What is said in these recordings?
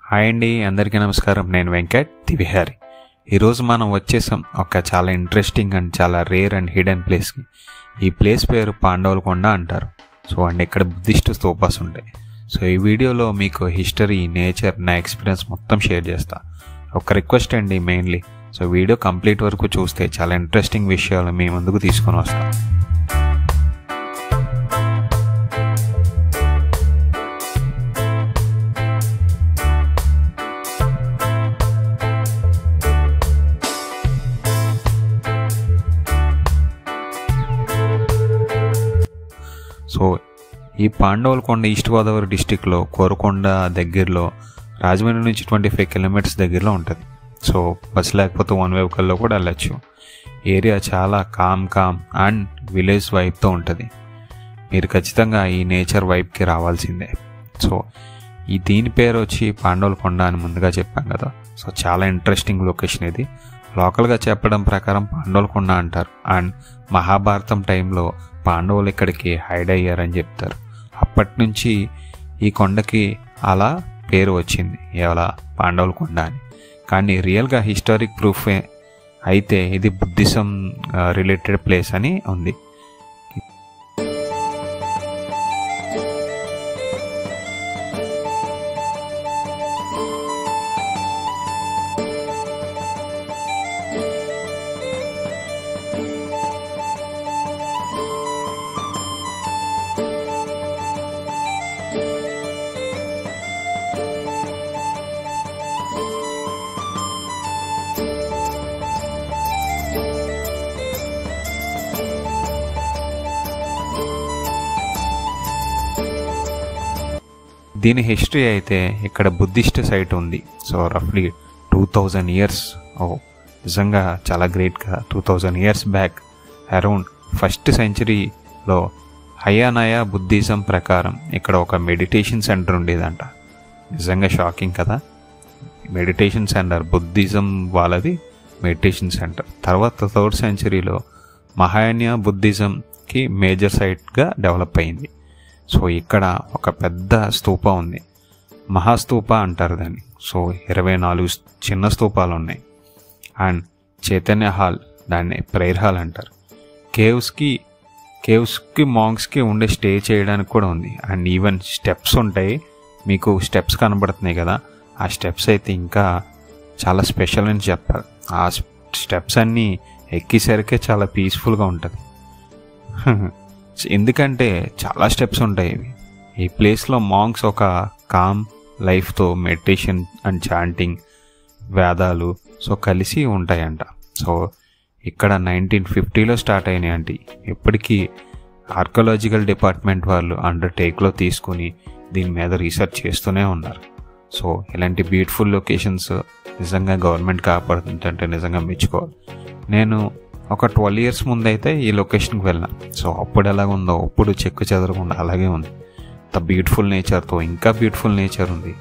Hi అండి, అందరికీ నమస్కారం. నేను వెంకట్ దివిహారి. ఈరోజు మనం వచ్చేసాం ఒక చాలా ఇంట్రెస్టింగ్ అండ్ చాలా రేర్ అండ్ హిడెన్ ప్లేస్కి. ఈ ప్లేస్ పేరు పాండవుల కొండ అంటారు. సో అండ్ ఇక్కడ బుద్ధిస్ట్ స్తూపాస్ ఉంటాయి. సో ఈ వీడియోలో మీకు హిస్టరీ, నేచర్, నా ఎక్స్పీరియన్స్ మొత్తం షేర్ చేస్తా. ఒక రిక్వెస్ట్ అండి మెయిన్లీ, సో వీడియో కంప్లీట్ వరకు చూస్తే చాలా ఇంట్రెస్టింగ్ విషయాలు మీ ముందుకు తీసుకొని వస్తాం. సో ఈ పాండవుల కొండ ఈస్ట్ గోదావరి డిస్టిక్లో కోరకొండ దగ్గరలో, రాజమండ్రి నుంచి 25 కిలోమీటర్స్ దగ్గరలో ఉంటుంది. సో బస్ లేకపోతే వన్ వెహికల్లో కూడా వెళ్ళచ్చు. ఏరియా చాలా కామ్ అండ్ విలేజ్ వైబ్తో ఉంటుంది. మీరు ఖచ్చితంగా ఈ నేచర్ వైబ్కి రావాల్సిందే. సో దీని పేరు వచ్చి పాండవుల కొండ అని ముందుగా చెప్పాం కదా. సో చాలా ఇంట్రెస్టింగ్ లొకేషన్ ఇది. లోకల్గా చెప్పడం ప్రకారం పాండవుల కొండ అంటారు. అండ్ మహాభారతం టైంలో పాండవులు ఇక్కడికి హైడ్ అయ్యారని చెప్తారు. అప్పటి నుంచి ఈ కొండకి అలా పేరు వచ్చింది, ఎలా పాండవుల కొండ అని. కానీ రియల్గా హిస్టారిక్ ప్రూఫ్ అయితే ఇది బుద్ధిజం రిలేటెడ్ ప్లేస్ అని ఉంది. దీని హిస్టరీ అయితే ఇక్కడ బుద్ధిస్ట్ సైట్ ఉంది. సో రఫ్లీ 2000 ఇయర్స్, నిజంగా చాలా గ్రేట్గా 2000 ఇయర్స్ బ్యాక్ అరౌండ్ 1st సెంచరీలో హయానయా బుద్ధిజం ప్రకారం ఇక్కడ ఒక మెడిటేషన్ సెంటర్ ఉండేదంట. నిజంగా షాకింగ్ కదా. మెడిటేషన్ సెంటర్, బుద్ధిజం వాళ్ళది మెడిటేషన్ సెంటర్. తర్వాత 3rd సెంచరీలో మహాయాన బుద్ధిజంకి మేజర్ సైట్గా డెవలప్ అయింది. సో ఇక్కడ ఒక పెద్ద స్తూప ఉంది, మహాస్తూప అంటారు దాన్ని. సో 24 చిన్న స్తూపాలు ఉన్నాయి. అండ్ చైతన్య హాల్, దాన్ని ప్రేయర్ హాల్ అంటారు. కేవ్స్కి మాంగ్స్కి ఉండే స్టే చేయడానికి కూడా ఉంది. అండ్ ఈవెన్ స్టెప్స్ ఉంటాయి, మీకు స్టెప్స్ కనబడుతున్నాయి కదా, ఆ స్టెప్స్ అయితే ఇంకా చాలా స్పెషల్ అని చెప్పాలి. ఆ స్టెప్స్ అన్నీ ఎక్కేసరికే చాలా పీస్ఫుల్గా ఉంటుంది. ఎందుకంటే చాలా స్టెప్స్ ఉంటాయి. ఈ ప్లేస్లో మాంగ్స్ ఒక కామ్ లైఫ్తో మెడిటేషన్ అండ్ చాంటింగ్, వేదాలు సో కలిసి ఉంటాయంట. సో ఇక్కడ 1950లో స్టార్ట్ అయినాయి అంటే ఇప్పటికీ ఆర్కియాలజికల్ డిపార్ట్మెంట్ వాళ్ళు అండర్టేక్లో తీసుకుని దీని మీద రీసెర్చ్ చేస్తూనే ఉన్నారు. సో ఇలాంటి బ్యూటిఫుల్ లొకేషన్స్ నిజంగా గవర్నమెంట్ కాపాడుతుందంటే నిజంగా మెచ్చుకోవాలి. నేను ఒక 12 ఇయర్స్ ముందైతే ఈ లొకేషన్కి వెళ్ళినా. సో అప్పుడు ఎలాగ ఉందో అప్పుడు చెక్కు చెదరకుండా అలాగే ఉంది. అంత బ్యూటిఫుల్ నేచర్తో ఇంకా బ్యూటిఫుల్ నేచర్ ఉంది.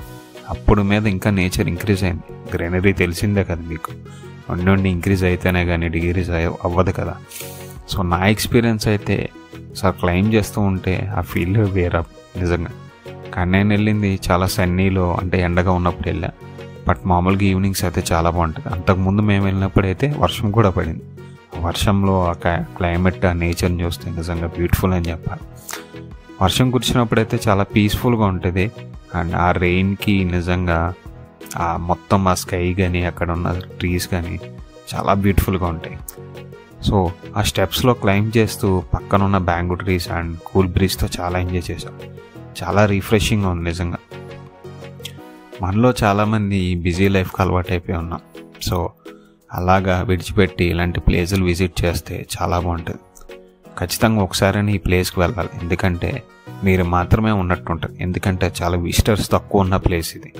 అప్పుడు మీద ఇంకా నేచర్ ఇంక్రీజ్ అయింది. గ్రీనరీ తెలిసిందే కదా మీకు, నుండి ఇంక్రీజ్ అయితేనే కానీ డిగ్రీస్ అవ్వదు కదా. సో నా ఎక్స్పీరియన్స్ అయితే సార్ క్లైమ్ చేస్తూ ఉంటే ఆ ఫీల్ వేరే నిజంగా. కానీ నేను వెళ్ళింది చాలా సన్నీలో, అంటే ఎండగా ఉన్నప్పుడు వెళ్ళా. బట్ మామూలుగా ఈవినింగ్స్ అయితే చాలా బాగుంటుంది. అంతకుముందు మేము వెళ్ళినప్పుడు అయితే వర్షం కూడా పడింది. వర్షంలో ఆ క్లైమేట్, ఆ నేచర్ని చూస్తే నిజంగా బ్యూటిఫుల్ అని చెప్పాలి. వర్షం కురిసినప్పుడైతే చాలా పీస్ఫుల్గా ఉంటుంది. అండ్ ఆ రెయిన్కి నిజంగా ఆ మొత్తం ఆ స్కై కానీ అక్కడ ఉన్న ట్రీస్ కానీ చాలా బ్యూటిఫుల్గా ఉంటాయి. సో ఆ స్టెప్స్లో క్లైంబ్ చేస్తూ పక్కన ఉన్న బ్యాంగూ ట్రీస్ అండ్ కూల్ బ్రీజ్తో చాలా ఎంజాయ్ చేశాం. చాలా రిఫ్రెషింగ్గా ఉంది నిజంగా. మనలో చాలామంది బిజీ లైఫ్కి అలవాటు అయిపోయి ఉన్నాం. సో అలాగా విడిచిపెట్టి ఇలాంటి ప్లేసులు విజిట్ చేస్తే చాలా బాగుంటుంది. ఖచ్చితంగా ఒకసారి ఈ ప్లేస్కి వెళ్ళాలి. ఎందుకంటే మీరు మాత్రమే ఉన్నట్టు ఉంటుంది. ఎందుకంటే చాలా విజిటర్స్ తక్కువ ఉన్న ప్లేస్ ఇది.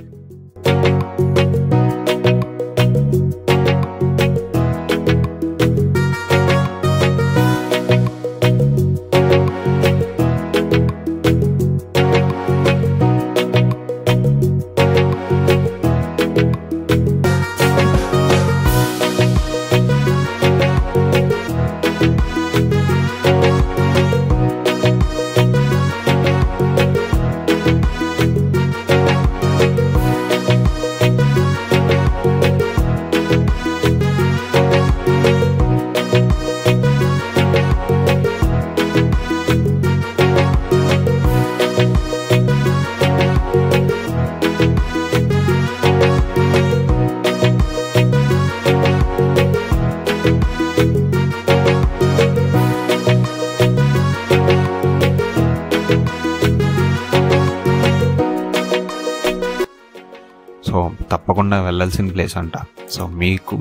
సో తప్పకుండా వెళ్ళాల్సిన ప్లేస్ అంట. సో మీకు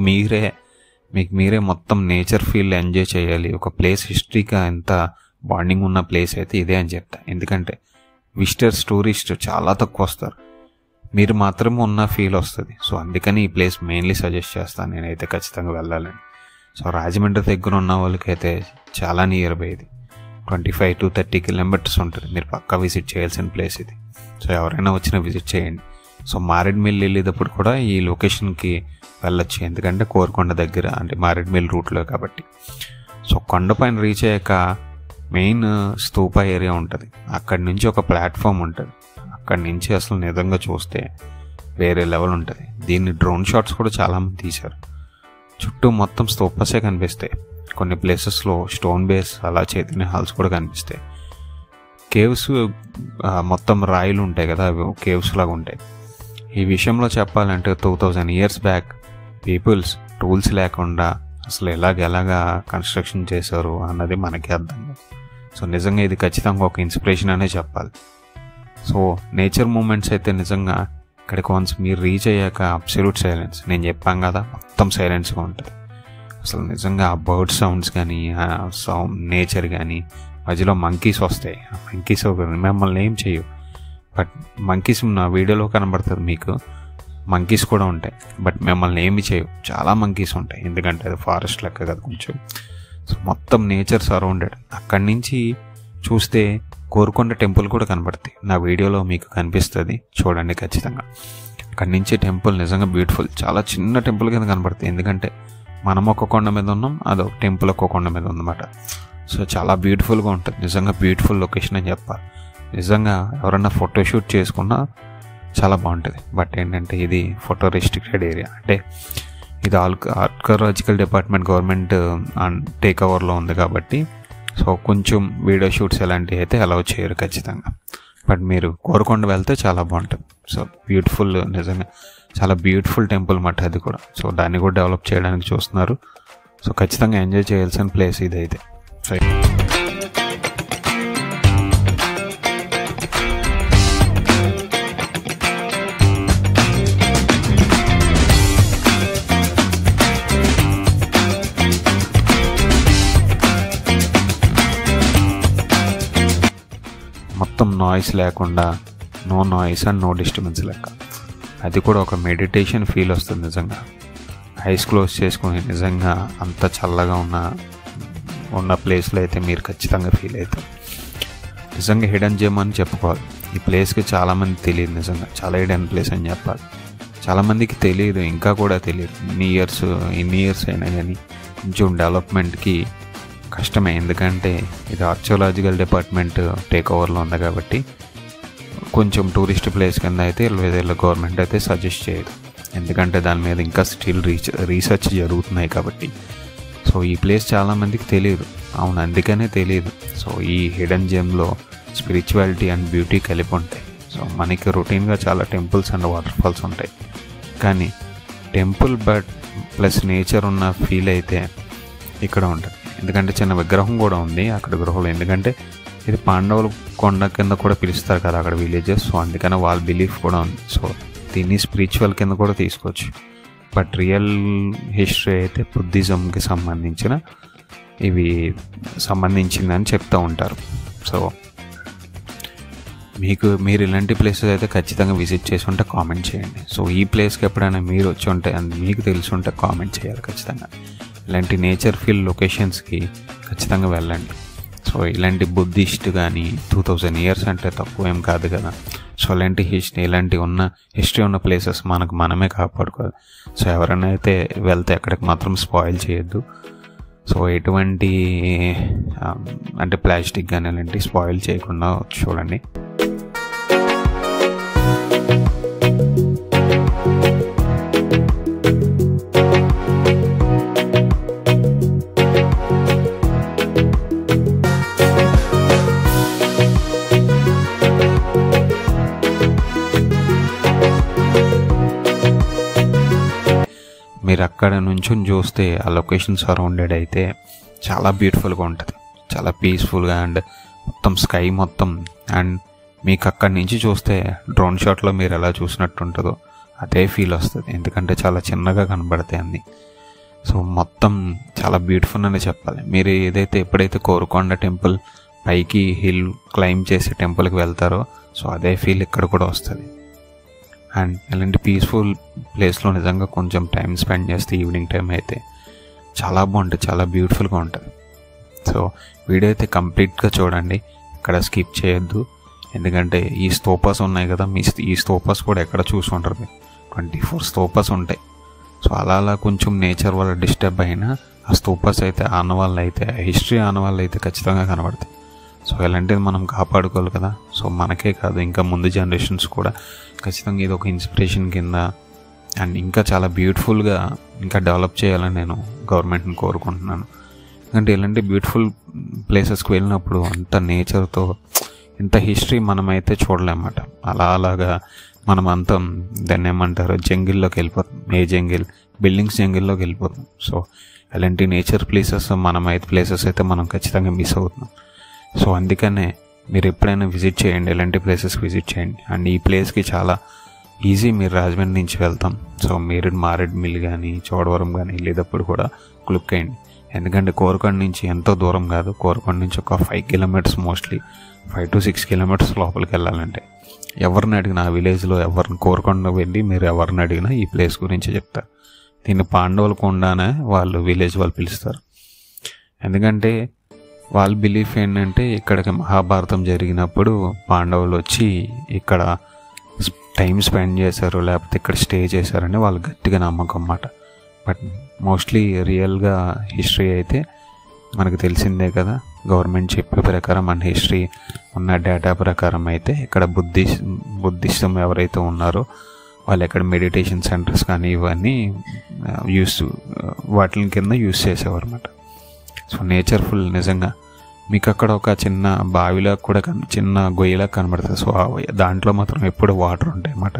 మీరే మొత్తం నేచర్ ఫీల్ ఎంజాయ్ చేయాలి, ఒక ప్లేస్ హిస్టరీగా ఎంత బాండింగ్ ఉన్న ప్లేస్ అయితే ఇదే అని చెప్తా. ఎందుకంటే విజిటర్స్ టూరిస్ట్ చాలా తక్కువ వస్తారు, మీరు మాత్రమే ఉన్న ఫీల్ వస్తుంది. సో అందుకని ఈ ప్లేస్ మెయిన్లీ సజెస్ట్ చేస్తాను నేనైతే ఖచ్చితంగా వెళ్ళాలని. సో రాజమండ్రి దగ్గర ఉన్న వాళ్ళకైతే చాలా నియర్ బై ఇది, 25 to 30 కిలోమీటర్స్ ఉంటుంది. మీరు పక్కా విజిట్ చేయాల్సిన ప్లేస్ ఇది. సో ఎవరైనా వచ్చినా విజిట్ చేయండి. సో మారేడుమిల్లి వెళ్ళేటప్పుడు కూడా ఈ లొకేషన్కి వెళ్ళొచ్చు, ఎందుకంటే కోరుకొండ దగ్గర, అంటే మారేడుమిల్లి రూట్లో కాబట్టి. సో కొండపైన రీచ్ అయ్యాక మెయిన్ స్తూప ఏరియా ఉంటుంది, అక్కడి నుంచి ఒక ప్లాట్ఫామ్ ఉంటుంది. అక్కడి నుంచి అసలు నిజంగా చూస్తే వేరే లెవెల్ ఉంటుంది. దీన్ని డ్రోన్ షాట్స్ కూడా చాలామంది తీశారు. చుట్టూ మొత్తం స్తూపసే కనిపిస్తాయి, కొన్ని ప్లేసెస్లో స్టోన్ బేస్ అలా చైతన్య హాల్స్ కూడా కనిపిస్తాయి. కేవ్స్ మొత్తం రాయిలు ఉంటాయి కదా, అవి కేవ్స్ లాగా ఉంటాయి. ఈ విషయంలో చెప్పాలంటే 2000 years బ్యాక్ పీపుల్స్ టూల్స్ లేకుండా అసలు ఎలాగా కన్స్ట్రక్షన్ చేశారు అన్నది మనకి అర్థం కాదు. సో నిజంగా ఇది ఖచ్చితంగా ఒక ఇన్స్పిరేషన్ అనే చెప్పాలి. సో నేచర్ మూమెంట్స్ అయితే నిజంగా ఇక్కడికి వన్స్ మీరు రీచ్ అయ్యాక అబ్సల్యూట్ సైలెన్స్, నేను చెప్పాను కదా మొత్తం సైలెన్స్గా ఉంటుంది. అసలు నిజంగా ఆ బర్డ్ సౌండ్స్ కానీ, ఆ నేచర్ కానీ, మధ్యలో మంకీస్ వస్తాయి. ఆ మంకీస్ మిమ్మల్ని ఏం చేయవు, బట్ మంకీస్ నా వీడియోలో కనబడుతుంది మీకు, మంకీస్ కూడా ఉంటాయి బట్ మిమ్మల్ని ఏమి చేయవు. చాలా మంకీస్ ఉంటాయి, ఎందుకంటే అది ఫారెస్ట్ లెక్క కదా కొంచెం. సో మొత్తం నేచర్ సరౌండెడ్. అక్కడి నుంచి చూస్తే కోరుకొండ టెంపుల్ కూడా కనబడుతుంది, నా వీడియోలో మీకు కనిపిస్తుంది, చూడండి ఖచ్చితంగా. అక్కడి నుంచి టెంపుల్ నిజంగా బ్యూటిఫుల్, చాలా చిన్న టెంపుల్ కింద కనబడుతుంది, ఎందుకంటే మనం ఒక కొండ మీద ఉన్నాం, అదొక టెంపుల్ ఒక కొండ మీద ఉందన్నమాట. సో చాలా బ్యూటిఫుల్గా ఉంటుంది, నిజంగా బ్యూటిఫుల్ లొకేషన్ అని చెప్పాలి. నిజంగా ఎవరన్నా ఫోటోషూట్ చేసుకున్నా చాలా బాగుంటుంది. బట్ ఏంటంటే ఇది ఫోటో రెస్ట్రిక్టెడ్ ఏరియా, అంటే ఇది ఆర్కియాలజికల్ డిపార్ట్మెంట్ గవర్నమెంట్ టేక్ ఓవర్లో ఉంది కాబట్టి సో కొంచెం వీడియో షూట్స్ ఎలాంటివి అయితే అలౌ చేయరు ఖచ్చితంగా. బట్ మీరు కోరుకొండ వెళ్తే చాలా బాగుంటుంది. సో బ్యూటిఫుల్, నిజంగా చాలా బ్యూటిఫుల్ టెంపుల్ మాట అది కూడా. సో దాన్ని కూడా డెవలప్ చేయడానికి చూస్తున్నారు. సో ఖచ్చితంగా ఎంజాయ్ చేయాల్సిన ప్లేస్ ఇదైతే. సో మొత్తం నాయిస్ లేకుండా, no noise and no disturbance లెక్క, అది కూడా ఒక మెడిటేషన్ ఫీల్ వస్తుంది నిజంగా. ఐస్ క్లోజ్ చేసుకుని నిజంగా అంత చల్లగా ఉన్న ప్లేస్లో అయితే మీరు ఖచ్చితంగా ఫీల్ అవుతారు. నిజంగా హిడెన్ జెమ్ అని చెప్పుకోవాలి. ఈ ప్లేస్కి చాలామంది తెలియదు, నిజంగా చాలా హిడెన్ ప్లేస్ అని చెప్పాలి. చాలామందికి తెలియదు, ఇంకా కూడా తెలియదు. ఇన్ని ఇయర్స్ అయినా కానీ కొంచెం డెవలప్మెంట్కి కష్టమే, ఎందుకంటే ఇది ఆర్కియాలజికల్ డిపార్ట్మెంట్ టేక్ ఓవర్లో ఉంది కాబట్టి కొంచెం టూరిస్ట్ ప్లేస్ కింద అయితే గవర్నమెంట్ అయితే సజెస్ట్ చేయదు, ఎందుకంటే దాని మీద ఇంకా స్టిల్ రీసెర్చ్ జరుగుతున్నాయి కాబట్టి. సో ఈ ప్లేస్ చాలామందికి తెలియదు, అవును అందుకనే తెలియదు. సో ఈ హిడెన్ జెమ్లో స్పిరిచువాలిటీ అండ్ బ్యూటీ కలిపి ఉంటాయి. సో మనకి రొటీన్గా చాలా టెంపుల్స్ అండ్ వాటర్ ఫాల్స్ ఉంటాయి, కానీ టెంపుల్ బట్ ప్లస్ నేచర్ ఉన్న ఫీల్ అయితే ఇక్కడ ఉంటుంది. ఎందుకంటే చిన్న విగ్రహం కూడా ఉంది అక్కడ గృహలో, ఎందుకంటే ఇది పాండవుల కొండ కింద కూడా పిలుస్తారు కదా అక్కడ విలేజెస్. సో అందుకని వాళ్ళ బిలీఫ్ కూడా ఉంది. సో దీన్ని స్పిరిచువల్ కింద కూడా తీసుకోవచ్చు. బట్ రియల్ హిస్టరీ అయితే బుద్ధిజంకి సంబంధించిందని చెప్తూ ఉంటారు. సో మీరు ఇలాంటి ప్లేసెస్ అయితే ఖచ్చితంగా విజిట్ చేసి ఉంటే కామెంట్ చేయండి. సో ఈ ప్లేస్కి ఎప్పుడైనా మీరు వచ్చి ఉంటే మీకు తెలిసి ఉంటే కామెంట్ చేయాలి ఖచ్చితంగా. ఇలాంటి నేచర్ ఫీల్ లొకేషన్స్కి ఖచ్చితంగా వెళ్ళండి. సో ఇలాంటి బుద్ధిస్ట్ కానీ 2000 years అంటే తక్కువ ఏం కాదు కదా. సో ఇలాంటి హిస్టరీ ఉన్న ప్లేసెస్ మనమే కాపాడుకోవాలి. సో ఎవరైనా అయితే వెళ్తే అక్కడికి మాత్రం స్పాయిల్ చేయొద్దు. సో ఎటువంటి అంటే ప్లాస్టిక్ కానీ అలాంటి స్పాయిల్ చేయకుండా చూడండి. మీరు అక్కడ నుంచి చూస్తే ఆ లొకేషన్ సరౌండెడ్ అయితే చాలా బ్యూటిఫుల్గా ఉంటుంది, చాలా పీస్ఫుల్గా, అండ్ మొత్తం స్కై మొత్తం, అండ్ మీకు అక్కడి నుంచి చూస్తే డ్రోన్ షాట్లో మీరు ఎలా చూసినట్టు ఉంటుందో అదే ఫీల్ వస్తుంది, ఎందుకంటే చాలా చిన్నగా కనబడతాయి అన్నీ. సో మొత్తం చాలా బ్యూటిఫుల్ అనే చెప్పాలి. మీరు ఎప్పుడైతే కోరుకొండ టెంపుల్ పైకి హిల్ క్లైంబ్ చేసి టెంపుల్కి వెళ్తారో సో అదే ఫీల్ ఇక్కడ కూడా వస్తుంది. అండ్ ఇలాంటి పీస్ఫుల్ ప్లేస్లో నిజంగా కొంచెం టైం స్పెండ్ చేస్తే ఈవినింగ్ టైం అయితే చాలా బాగుంటుంది, చాలా బ్యూటిఫుల్గా ఉంటుంది. సో వీడియో అయితే కంప్లీట్గా చూడండి, ఇక్కడ స్కిప్ చేయొద్దు. ఎందుకంటే ఈ స్తూపాస్ ఉన్నాయి కదా, ఈ స్తూపాస్ కూడా ఎక్కడ చూసి ఉంటారు, 24 స్తూపాస్ ఉంటాయి. సో అలా కొంచెం నేచర్ వల్ల డిస్టర్బ్ అయినా ఆ స్తూపాస్ అయితే ఆనవాళ్ళు అయితే, హిస్టరీ ఆనవాళ్ళు అయితే ఖచ్చితంగా కనబడతాయి. సో ఇలాంటిది మనం కాపాడుకోవాలి కదా. సో మనకే కాదు, ఇంకా ముందు జనరేషన్స్ కూడా ఖచ్చితంగా ఇది ఒక ఇన్స్పిరేషన్ కింద అండ్ ఇంకా చాలా బ్యూటిఫుల్గా ఇంకా డెవలప్ చేయాలని నేను గవర్నమెంట్ని కోరుకుంటున్నాను. ఎందుకంటే ఇలాంటి బ్యూటిఫుల్ ప్లేసెస్కి వెళ్ళినప్పుడు అంత నేచర్తో ఇంత హిస్టరీ మనమైతే చూడలేమన్నమాట. అలాగా మనం అంతా దాన్ని ఏమంటారు, జంగిల్లోకి వెళ్ళిపోతాం. ఏ జంగిల్, బిల్డింగ్స్ జంగిల్లోకి వెళ్ళిపోతాం. సో అలాంటి నేచర్ ప్లేసెస్ అయితే మనం ఖచ్చితంగా మిస్ అవుతున్నాం. సో అందుకనే మీరు ఎప్పుడైనా విజిట్ చేయండి, ఇలాంటి ప్లేసెస్కి విజిట్ చేయండి. అండ్ ఈ ప్లేస్కి చాలా ఈజీ, మీరు రాజమండ్రి నుంచి వెళ్తాం. సో మీరు మారేడుమిల్లి కానీ చోడవరం కానీ వెళ్ళేటప్పుడు కూడా క్లిక్ అయ్యండి. ఎందుకంటే కోరుకొండ నుంచి ఎంతో దూరం కాదు, కోరుకొండ నుంచి ఒక 5 కిలోమీటర్స్, మోస్ట్లీ 5 to 6 కిలోమీటర్స్ లోపలికి వెళ్ళాలంటే. ఎవరిని అడిగినా ఆ విలేజ్లో కోరుకొండ వెళ్ళి మీరు ఎవరిని అడిగినా ఈ ప్లేస్ గురించి చెప్తారు. దీన్ని పాండవుల కొండనే వాళ్ళు విలేజ్ వాళ్ళు పిలుస్తారు. ఎందుకంటే వాళ్ళ బిలీఫ్ ఏంటంటే ఇక్కడికి మహాభారతం జరిగినప్పుడు పాండవులు వచ్చి ఇక్కడ టైం స్పెండ్ చేశారు, లేకపోతే ఇక్కడ స్టే చేశారని వాళ్ళు గట్టిగా నమ్మకం అన్నమాట. బట్ మోస్ట్లీ రియల్గా హిస్టరీ అయితే మనకు తెలిసిందే కదా, గవర్నమెంట్ చెప్పే ప్రకారం మన హిస్టరీ ఉన్న డేటా ప్రకారం అయితే ఇక్కడ బుద్ధిస్టం ఎవరైతే ఉన్నారో వాళ్ళు ఎక్కడ మెడిటేషన్ సెంటర్స్ కానీ ఇవన్నీ వాటి కింద యూస్ చేసేవారు అన్నమాట. సో నేచర్ఫుల్ నిజంగా. మీకు అక్కడ ఒక చిన్న బావిలా కూడా చిన్న గొయ్యిలా కనబడుతుంది. సో దాంట్లో మాత్రం ఎప్పుడు వాటర్ ఉంటాయి అన్నమాట.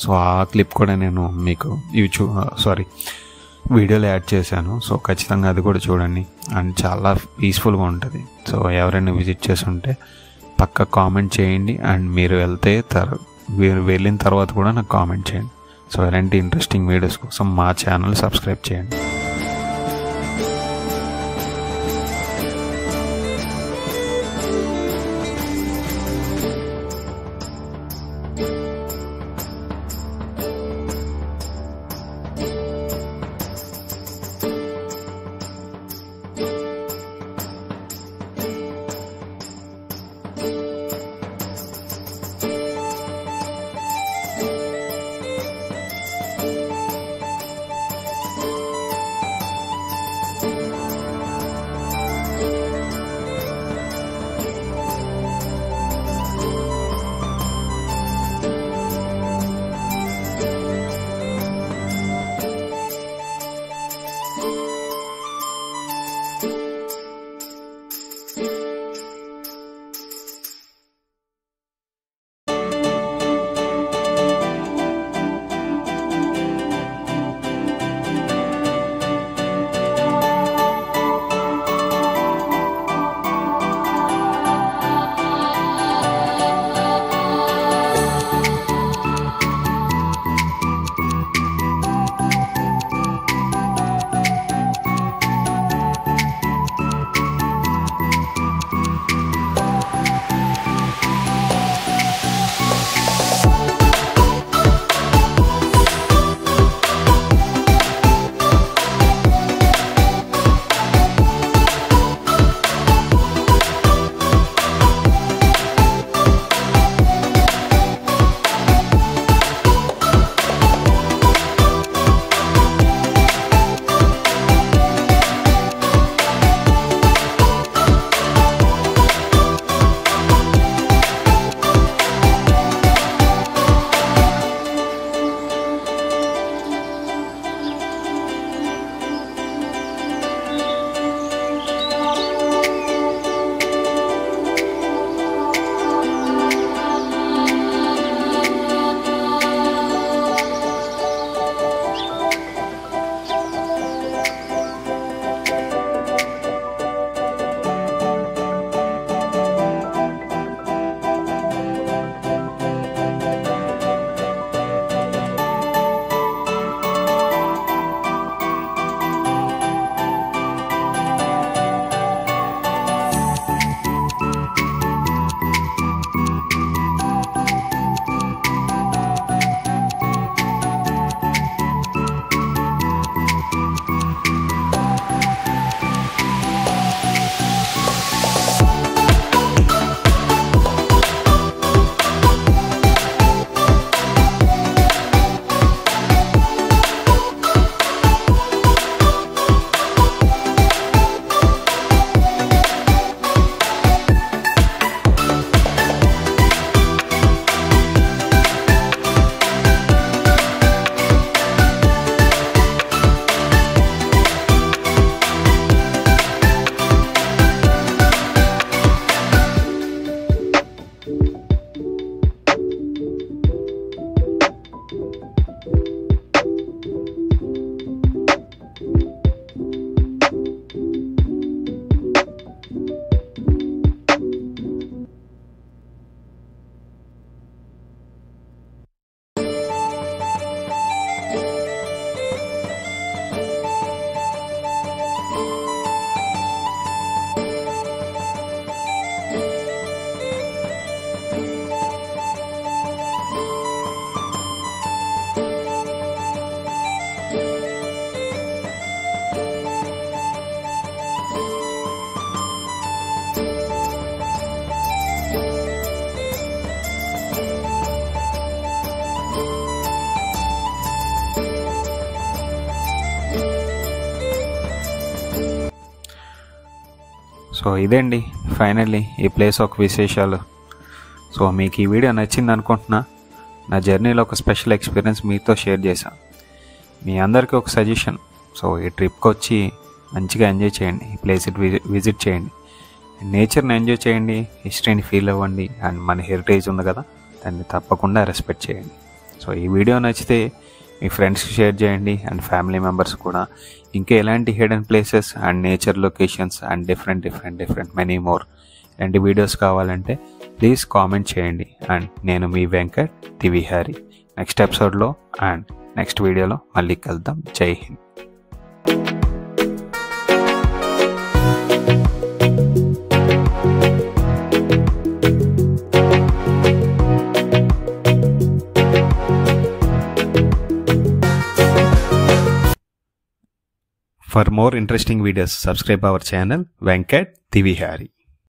సో ఆ క్లిప్ కూడా నేను మీకు వీడియోలో యాడ్ చేశాను. సో ఖచ్చితంగా అది కూడా చూడండి. అండ్ చాలా పీస్ఫుల్గా ఉంటుంది. సో ఎవరైనా విజిట్ చేసి ఉంటే పక్కా కామెంట్ చేయండి. అండ్ మీరు వెళ్ళిన తర్వాత కూడా నాకు కామెంట్ చేయండి. సో ఇలాంటి ఇంట్రెస్టింగ్ వీడియోస్ కోసం మా ఛానల్ సబ్స్క్రైబ్ చేయండి. సో ఇదేండి ఫైనల్లీ ఈ ప్లేస్ ఒక విశేషాలు. సో మీకు ఈ వీడియో నచ్చింది అనుకుంటున్నా. నా జర్నీలో ఒక స్పెషల్ ఎక్స్పీరియన్స్ మీతో షేర్ చేశాను. మీ అందరికీ ఒక సజెషన్, సో ఈ ట్రిప్కి వచ్చి మంచిగా ఎంజాయ్ చేయండి, ఈ ప్లేస్ విజిట్ చేయండి, నేచర్ని ఎంజాయ్ చేయండి, హిస్టరీని ఫీల్ అవ్వండి, అండ్ మన హెరిటేజ్ ఉంది కదా దాన్ని తప్పకుండా రెస్పెక్ట్ చేయండి. సో ఈ వీడియో నచ్చితే మీ ఫ్రెండ్స్కి షేర్ చేయండి అండ్ ఫ్యామిలీ మెంబర్స్ కూడా. ఇంకా ఎలాంటి hidden places and nature locations and different many more ఇలాంటి వీడియోస్ కావాలంటే ప్లీజ్ కామెంట్ చేయండి. అండ్ నేను మీ వెంకట్ తివిహారి. నెక్స్ట్ ఎపిసోడ్లో అండ్ నెక్స్ట్ వీడియోలో మళ్ళీ కలుద్దాం. జై Hind. For more interesting videos, subscribe our channel Venkat Tivihari.